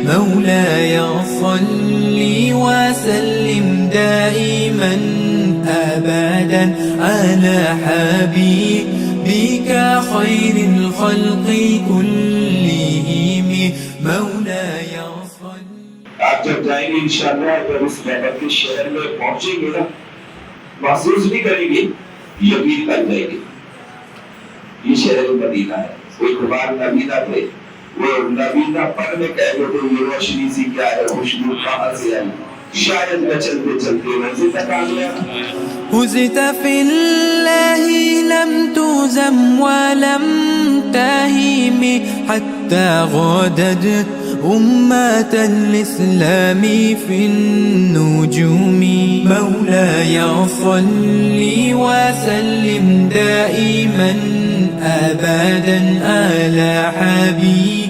مولاي صل وسلم دائما أبدا على حبيبك خير الخلق كلهم مولاي صل. आप जब जाएंगे इंशाअल्लाह जब इस महबत के शहर में पहुंचेंगे ना, महसूस नहीं करेंगे, यकीन कर जाएंगे ये शहर मदीना है। कोई कुमार नबीना थे, वो नबीना पर में कह रहे थे ये रोशनी सी क्या है, खुशबू कहाँ से आई, शायद मैं चलते चलते मंजिल तक आ गया। هزت في الله لم تزم ولم تهيم حتى غادت أمة الإسلام في النجوم مولاي صل وسلم دائما أبدا على حبيبك